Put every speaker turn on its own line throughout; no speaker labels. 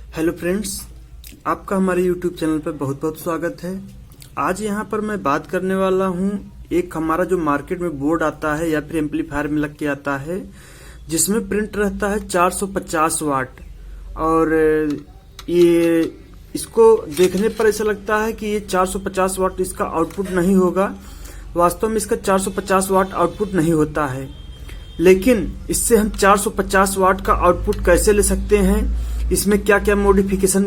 Hello friends, आपका हमारे YouTube channel पर बहुत बहुत स्वागत है। आज यहाँ पर मैं बात करने वाला हूँ एक हमारा जो मार्केट में बोर्ड आता है या फिर एम्पलीफायर में लग के आता है जिसमें प्रिंट रहता है 450 वाट। और ये इसको देखने पर ऐसा लगता है कि ये 450 वाट इसका आउटपुट नहीं होगा। वास्तव में इसका 450 वाट आउटपुट नहीं होता है, लेकिन इससे हम 450 वाट का आउटपुट कैसे ले सकते हैं, इसमें क्या क्या मॉडिफिकेशन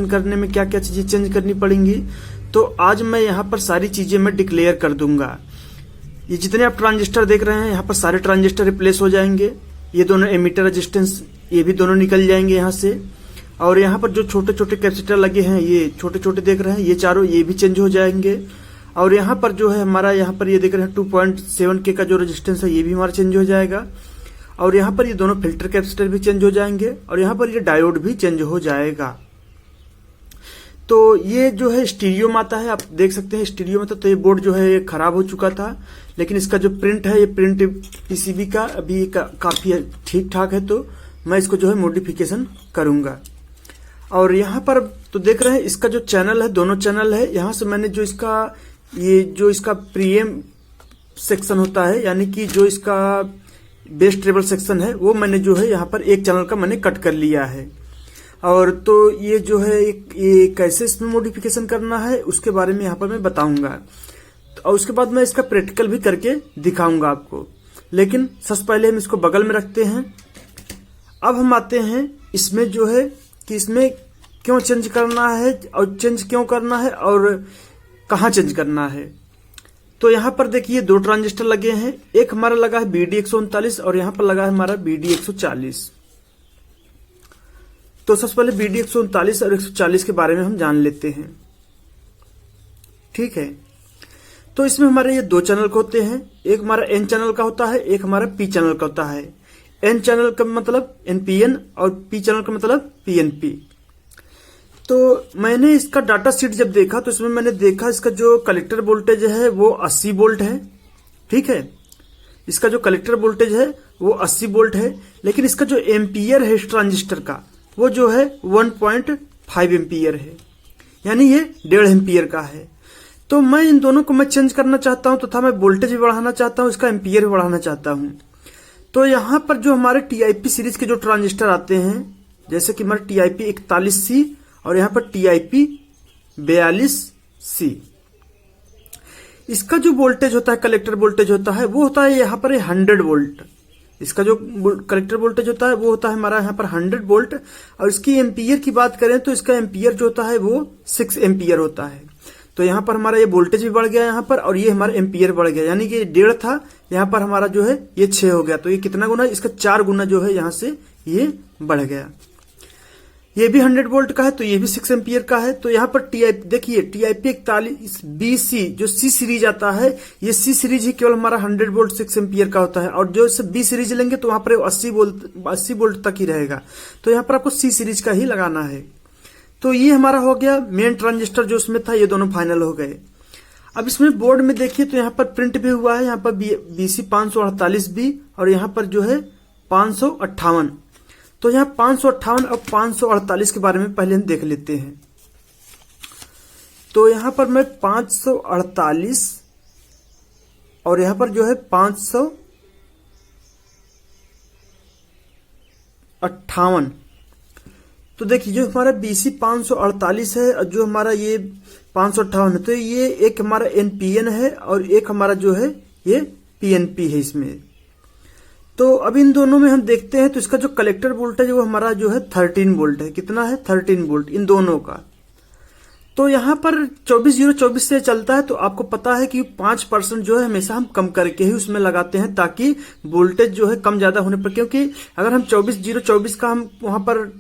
करने में क्या क्या चीजें चेंज करनी पड़ेंगी, तो आज मैं यहाँ पर सारी चीजें मैं डिक्लेयर कर दूंगा। ये जितने आप ट्रांजिस्टर देख रहे हैं यहाँ पर सारे ट्रांजिस्टर रिप्लेस हो जाएंगे। ये दोनों एमीटर रेजिस्टेंस ये भी दोनों निकल जाएंगे यहाँ से। और यहाँ पर जो छोटे छोटे कैपेसिटर लगे हैं ये छोटे छोटे देख रहे हैं, ये चारों ये भी चेंज हो जाएंगे। और यहाँ पर जो है हमारा यहाँ पर ये देख रहे हैं 2.7K का जो रेजिस्टेंस है ये भी हमारा चेंज हो जाएगा। और यहाँ पर ये दोनों फिल्टर कैपेसिटर भी चेंज हो जाएंगे और यहाँ पर ये डायोड भी चेंज हो जाएगा। तो ये जो है स्टीरियो में आता है, आप देख सकते हैं स्टीरियो में तो ये बोर्ड जो है ये खराब हो चुका था, लेकिन इसका जो प्रिंट है ये प्रिंट पीसीबी का अभी काफी ठीक ठाक है, तो मैं इसको जो है मॉडिफिकेशन करूंगा। और यहाँ पर तो देख रहे हैं इसका जो चैनल है दोनों चैनल है, यहाँ से मैंने जो इसका प्रीएम सेक्शन होता है यानी कि जो इसका बेस ट्रेबल सेक्शन है वो मैंने जो है यहाँ पर एक चैनल का मैंने कट कर लिया है। और तो ये जो है ये कैसे इसमें मॉडिफिकेशन करना है उसके बारे में यहाँ पर मैं बताऊंगा, और उसके बाद मैं इसका प्रैक्टिकल भी करके दिखाऊंगा आपको। लेकिन सबसे पहले हम इसको बगल में रखते हैं। अब हम आते हैं इसमें जो है कि इसमें क्यों चेंज करना है और चेंज क्यों करना है और कहाँ चेंज करना है। तो यहाँ पर देखिए दो ट्रांजिस्टर लगे हैं, एक हमारा लगा है BD139 और यहाँ पर लगा है हमारा BD140। तो सबसे पहले BD139 और 140 के बारे में हम जान लेते हैं, ठीक है। तो इसमें हमारे ये दो चैनल होते हैं, एक हमारा N चैनल का होता है, एक हमारा P चैनल का होता है। N चैनल का मतलब NPN और P चैनल का मतलब PNP। तो मैंने इसका डाटा शीट जब देखा तो इसमें मैंने देखा इसका जो कलेक्टर वोल्टेज है वो 80 वोल्ट है, ठीक है। इसका जो कलेक्टर वोल्टेज है वो 80 वोल्ट है, लेकिन इसका जो एम्पियर है इस ट्रांजिस्टर का वो जो है 1.5 एम्पियर है, यानी ये 1.5 एम्पियर का है। तो मैं इन दोनों को मैं चेंज करना चाहता हूं तथा मैं वोल्टेज भी बढ़ाना चाहता हूं, इसका एम्पियर भी बढ़ाना चाहता हूं। तो यहाँ पर जो हमारे TIP सीरीज के जो ट्रांजिस्टर आते हैं, जैसे कि हमारे TIP 41C और यहाँ पर TIP 42C, इसका जो वोल्टेज होता है कलेक्टर वोल्टेज होता है वो होता है यहाँ पर 100 वोल्ट। इसका जो कलेक्टर वोल्टेज होता है वो होता है हमारा यहाँ पर 100 वोल्ट। और इसकी एम्पियर की बात करें तो इसका एम्पियर जो होता है वो 6 एम्पियर होता है। तो यहाँ पर हमारा ये वोल्टेज भी बढ़ गया यहाँ पर और ये हमारा एम्पियर बढ़ गया, यानी कि 1.5 था, यहाँ पर हमारा जो है ये 6 हो गया। तो ये कितना गुना, इसका 4 गुना जो है यहाँ से ये बढ़ गया। ये भी 100 वोल्ट का है तो ये भी 6 एम्पियर का है। तो यहाँ पर देखिए TIP 41BC जो C सीरीज आता है, ये C सीरीज ही केवल हमारा 100 वोल्ट 6 एम्पियर का होता है, और जो इसे B सीरीज लेंगे तो वहां पर 80 वोल्ट तक ही रहेगा। तो यहाँ पर आपको C सीरीज का ही लगाना है। तो ये हमारा हो गया मेन ट्रांजिस्टर जो उसमें था, ये दोनों फाइनल हो गए। अब इसमें बोर्ड में देखिए तो यहाँ पर प्रिंट भी हुआ है, यहाँ पर BC 548B और यहाँ पर जो है 558। तो यहाँ 558 और 548 के बारे में पहले हम देख लेते हैं। तो यहाँ पर मैं 548 और यहाँ पर जो है 558। तो देखिए जो हमारा BC 548 है और जो हमारा ये 558 है, तो ये एक हमारा NPN है और एक हमारा जो है ये PNP है इसमें। तो अब इन दोनों में हम देखते हैं तो इसका जो कलेक्टर वोल्टेज वो हमारा जो है 13 वोल्ट है। कितना है? 13 वोल्ट इन दोनों का। तो यहाँ पर 24/0/24 से चलता है, तो आपको पता है कि 5% जो है हमेशा हम कम करके ही उसमें लगाते हैं ताकि वोल्टेज जो है कम ज्यादा होने पर, क्योंकि अगर हम 24/0/24 का हम वहां पर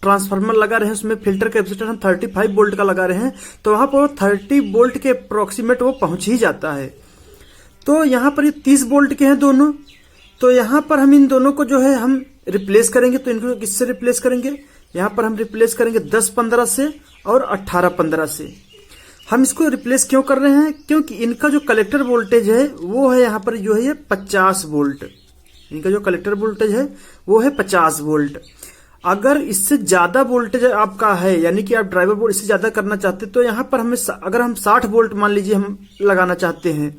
ट्रांसफार्मर लगा रहे हैं, उसमें फिल्टर कैपेसिटर हम 35 वोल्ट का लगा रहे हैं, तो वहां पर 30 वोल्ट के अप्रोक्सीमेट वो पहुंच ही जाता है। तो यहाँ पर ये 30 वोल्ट के हैं दोनों। तो यहाँ पर हम इन दोनों को जो है हम रिप्लेस करेंगे, तो इनको किससे रिप्लेस करेंगे? यहाँ पर हम रिप्लेस करेंगे 10-15 से और 18-15 से। हम इसको रिप्लेस क्यों कर रहे हैं? क्योंकि इनका जो कलेक्टर वोल्टेज है वो है यहाँ पर जो है 50 वोल्ट। इनका जो कलेक्टर वोल्टेज है वो है 50 वोल्ट। अगर इससे ज्यादा वोल्टेज आपका है, यानी कि आप ड्राइवर बोर्ड इससे ज्यादा करना चाहते हैं, तो यहाँ पर हमें अगर हम 60 वोल्ट मान लीजिए हम लगाना चाहते हैं,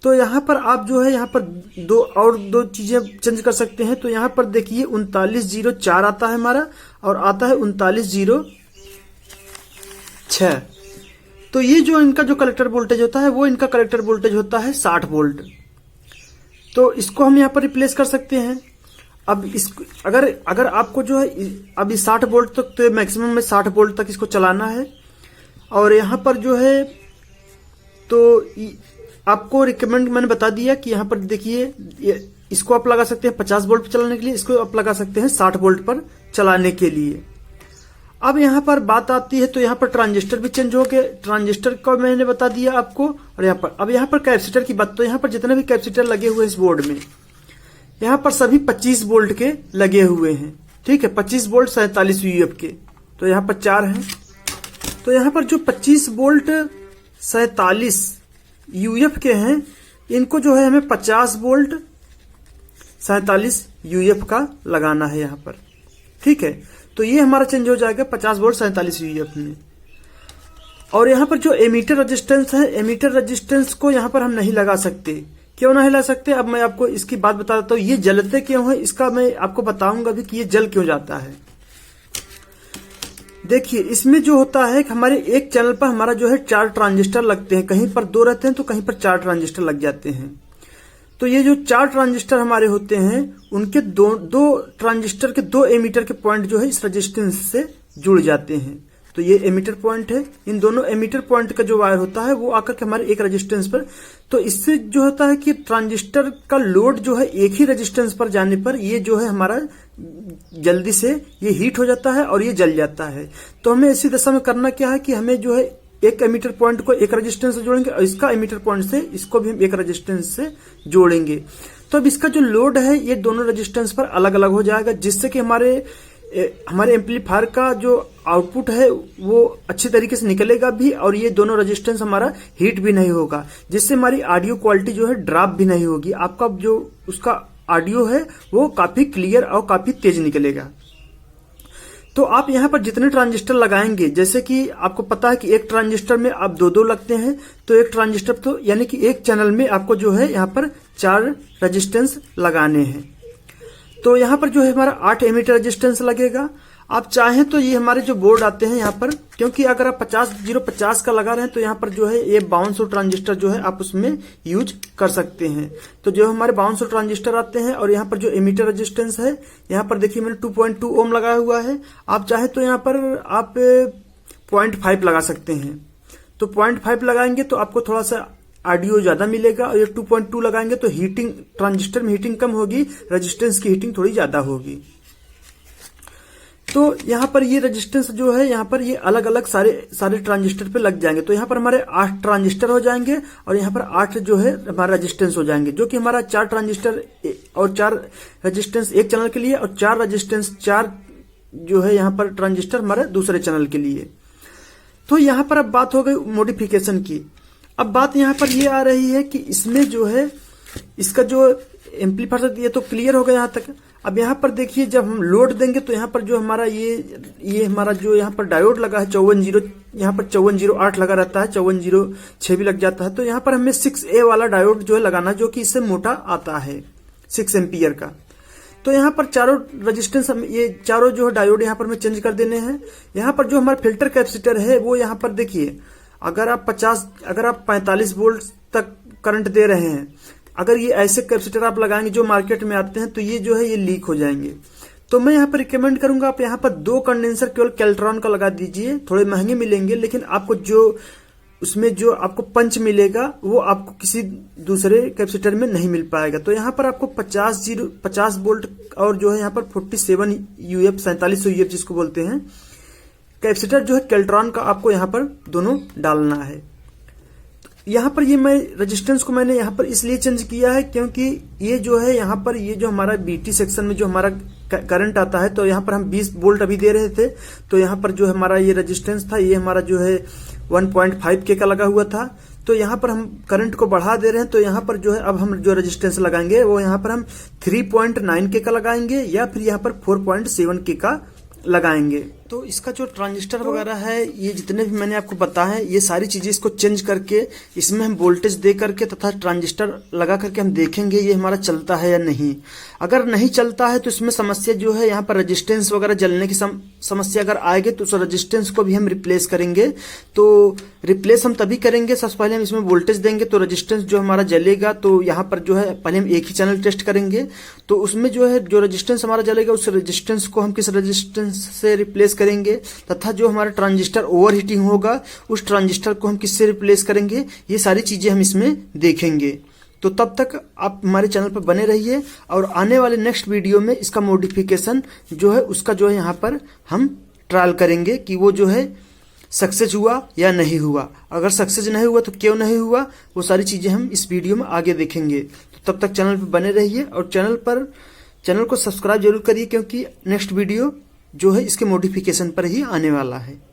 तो यहाँ पर आप जो है यहाँ पर दो चीजें चेंज कर सकते हैं। तो यहाँ पर देखिए 3904 आता है हमारा, और आता है 3906। तो ये जो इनका जो कलेक्टर वोल्टेज होता है, वो इनका कलेक्टर वोल्टेज होता है 60 वोल्ट। तो इसको हम यहाँ पर रिप्लेस कर सकते हैं। अब इस अगर आपको जो है अभी 60 वोल्ट तक, तो मैक्सिमम में 60 वोल्ट तक इसको चलाना है। और यहाँ पर जो है तो आपको रिकमेंड मैंने बता दिया कि यहाँ पर देखिए इसको आप लगा सकते हैं 50 वोल्ट पर चलाने के लिए, इसको आप लगा सकते हैं 60 वोल्ट पर चलाने के लिए। अब यहाँ पर बात आती है, तो यहाँ पर ट्रांजिस्टर भी चेंज हो गए। ट्रांजिस्टर का मैंने बता दिया आपको। और अब यहाँ पर कैपेसिटर की बात, तो यहाँ पर जितने भी कैपेसिटर लगे हुए इस बोर्ड में, यहाँ पर सभी 25 वोल्ट के लगे हुए हैं। ठीक है, 25 वोल्ट 47 यूएफ के। तो यहाँ पर 4 हैं। तो यहाँ पर जो 25 वोल्ट 47 यूएफ के हैं, इनको जो है हमें 50 वोल्ट 47 यूएफ का लगाना है यहाँ पर। ठीक है, तो ये हमारा चेंज हो जाएगा 50 वोल्ट 47 यूएफ में। और यहाँ पर जो एमीटर रेजिस्टेंस है, एमीटर रेजिस्टेंस को यहाँ पर हम नहीं लगा सकते। क्यों नहीं लगा सकते, अब मैं आपको इसकी बात बता देता हूँ। ये जलते क्यों है, इसका मैं आपको बताऊंगा भी कि ये जल क्यों जाता है। देखिए, इसमें जो होता है कि हमारे एक चैनल पर हमारा जो है 4 ट्रांजिस्टर लगते हैं। कहीं पर 2 रहते हैं, तो कहीं पर 4 ट्रांजिस्टर लग जाते हैं। तो ये जो 4 ट्रांजिस्टर हमारे होते हैं, उनके दो ट्रांजिस्टर के 2 एमीटर के पॉइंट जो है इस रेजिस्टेंस से जुड़ जाते हैं। तो ये एमीटर पॉइंट है। इन दोनों एमीटर पॉइंट का जो वायर होता है, वो आकर के हमारे एक रेजिस्टेंस पर, तो इससे जो होता है कि ट्रांजिस्टर का लोड जो है एक ही रेजिस्टेंस पर जाने पर ये जो है हमारा जल्दी से ये हीट हो जाता है और ये जल जाता है। तो हमें इसी दशा में करना क्या है कि हमें जो है एक एमीटर पॉइंट को एक रेजिस्टेंस से जोड़ेंगे, और इसका एमीटर पॉइंट से इसको भी हम एक रेजिस्टेंस से जोड़ेंगे। तो अब इसका जो लोड है, ये दोनों रेजिस्टेंस पर अलग अलग हो जाएगा, जिससे कि हमारे एम्पलीफायर का जो आउटपुट है वो अच्छी तरीके से निकलेगा भी, और ये दोनों रेजिस्टेंस हमारा हीट भी नहीं होगा, जिससे हमारी ऑडियो क्वालिटी जो है ड्रॉप भी नहीं होगी। आपका जो उसका ऑडियो है वो काफी क्लियर और काफी तेज निकलेगा। तो आप यहाँ पर जितने ट्रांजिस्टर लगाएंगे, जैसे कि आपको पता है कि एक ट्रांजिस्टर में आप 2 लगते हैं, तो एक ट्रांजिस्टर तो यानी कि एक चैनल में आपको जो है यहाँ पर 4 रेजिस्टेंस लगाने हैं। तो यहाँ पर जो है हमारा 8 एमीटर रेजिस्टेंस लगेगा। आप चाहें तो ये हमारे जो बोर्ड आते हैं यहाँ पर, क्योंकि अगर आप 50 का लगा रहे हैं, तो यहाँ पर जो है ये 5200 ट्रांजिस्टर जो है आप उसमें यूज कर सकते हैं। तो जो हमारे 5200 ट्रांजिस्टर आते हैं, और यहाँ पर जो एमीटर रेजिस्टेंस है, यहाँ पर देखिए मैंने 2.2 ओम लगाया हुआ है। आप चाहे तो यहाँ पर आप 0.5 लगा सकते हैं। तो 0.5 लगाएंगे तो आपको थोड़ा सा ऑडियो ज्यादा मिलेगा, और ये 2.2 लगाएंगे तो हीटिंग, ट्रांजिस्टर में हीटिंग कम होगी, रेजिस्टेंस की हीटिंग थोड़ी ज्यादा होगी। तो यहाँ पर ये रेजिस्टेंस जो है, यहाँ पर ये अलग अलग सारे ट्रांजिस्टर पे लग जाएंगे। तो यहाँ पर हमारे 8 ट्रांजिस्टर हो जाएंगे, और यहाँ पर 8 जो है हमारा रेजिस्टेंस हो जाएंगे, जो कि हमारा 4 ट्रांजिस्टर और 4 रेजिस्टेंस एक चैनल के लिए, और 4 रेजिस्टेंस 4 जो है यहाँ पर ट्रांजिस्टर हमारे दूसरे चैनल के लिए। तो यहाँ पर अब बात हो गई मॉडिफिकेशन की। अब बात यहाँ पर ये आ रही है कि इसमें जो है इसका जो एम्पलीफायर, ये तो क्लियर हो गया यहाँ तक। अब यहाँ पर देखिए, जब हम लोड देंगे तो यहाँ पर जो हमारा ये हमारा जो यहाँ पर डायोड लगा है 5408, यहाँ पर 5408 लगा रहता है, 5406 भी लग जाता है। तो यहाँ पर हमें 6A वाला डायोड जो है लगाना, जो कि इससे मोटा आता है 6 एम्पियर का। तो यहाँ पर चारों रेजिस्टेंस, ये चारों जो है डायोड यहाँ पर हमें चेंज कर देने हैं। यहाँ पर जो हमारा फिल्टर कैपेसिटर है, वो यहाँ पर देखिए, अगर आप 45 वोल्ट तक करंट दे रहे हैं, अगर ये ऐसे कैपेसिटर आप लगाएंगे जो मार्केट में आते हैं, तो ये जो है ये लीक हो जाएंगे। तो मैं यहाँ पर रिकमेंड करूंगा, आप यहाँ पर 2 कंडेंसर केवल कैल्ट्रॉन का लगा दीजिए। थोड़े महंगे मिलेंगे, लेकिन आपको जो उसमें जो आपको पंच मिलेगा, वो आपको किसी दूसरे कैपेसिटर में नहीं मिल पाएगा। तो यहाँ पर आपको 50 वोल्ट और जो है यहाँ पर 47 यूएफ 4700 यूएफ जिसको बोलते हैं कैपेसिटर जो है कैल्ट्रॉन का, आपको यहाँ पर दोनों डालना है। यहाँ पर ये मैं रेजिस्टेंस को मैंने यहाँ पर इसलिए चेंज किया है, क्योंकि ये जो है यहाँ पर ये जो हमारा बीटी सेक्शन में जो हमारा करंट आता है, तो यहाँ पर हम 20 वोल्ट अभी दे रहे थे। तो यहाँ पर जो हमारा ये रेजिस्टेंस था, ये हमारा जो है 1.5K का लगा हुआ था। तो यहाँ पर हम करंट को बढ़ा दे रहे हैं, तो यहाँ पर जो है अब हम जो रेजिस्टेंस लगाएंगे वो यहाँ पर हम 3.9K का लगाएंगे या फिर यहाँ पर 4.7K का लगाएंगे। तो इसका जो ट्रांजिस्टर वगैरह है, ये जितने भी मैंने आपको बताया है, ये सारी चीजें इसको चेंज करके इसमें हम वोल्टेज दे करके तथा ट्रांजिस्टर लगा करके हम देखेंगे ये हमारा चलता है या नहीं। अगर नहीं चलता है तो इसमें समस्या जो है यहाँ पर रेजिस्टेंस वगैरह जलने की समस्या अगर आएगी तो उस रेजिस्टेंस को भी हम रिप्लेस करेंगे। तो रिप्लेस हम तभी करेंगे, सबसे पहले हम इसमें वोल्टेज देंगे तो रेजिस्टेंस जो हमारा जलेगा, तो यहाँ पर जो है पहले हम एक ही चैनल टेस्ट करेंगे, तो उसमें जो है जो रेजिस्टेंस हमारा जलेगा उस रेजिस्टेंस को हम किस रेजिस्टेंस से रिप्लेस करेंगे, तथा जो हमारा ट्रांजिस्टर ओवर हीटिंग होगा उस ट्रांजिस्टर को हम किससे रिप्लेस करेंगे, ये सारी चीजें हम इसमें देखेंगे। तो तब तक आप हमारे चैनल पर बने रहिए और आने वाले नेक्स्ट वीडियो में इसका मॉडिफिकेशन जो है उसका जो है यहाँ पर हम ट्रायल करेंगे कि वो जो है सक्सेस हुआ या नहीं हुआ। अगर सक्सेस नहीं हुआ तो क्यों नहीं हुआ, वो सारी चीजें हम इस वीडियो में आगे देखेंगे। तो तब तक चैनल पर बने रहिए और चैनल को सब्सक्राइब जरूर करिए, क्योंकि नेक्स्ट वीडियो जो है इसके मॉडिफिकेशन पर ही आने वाला है।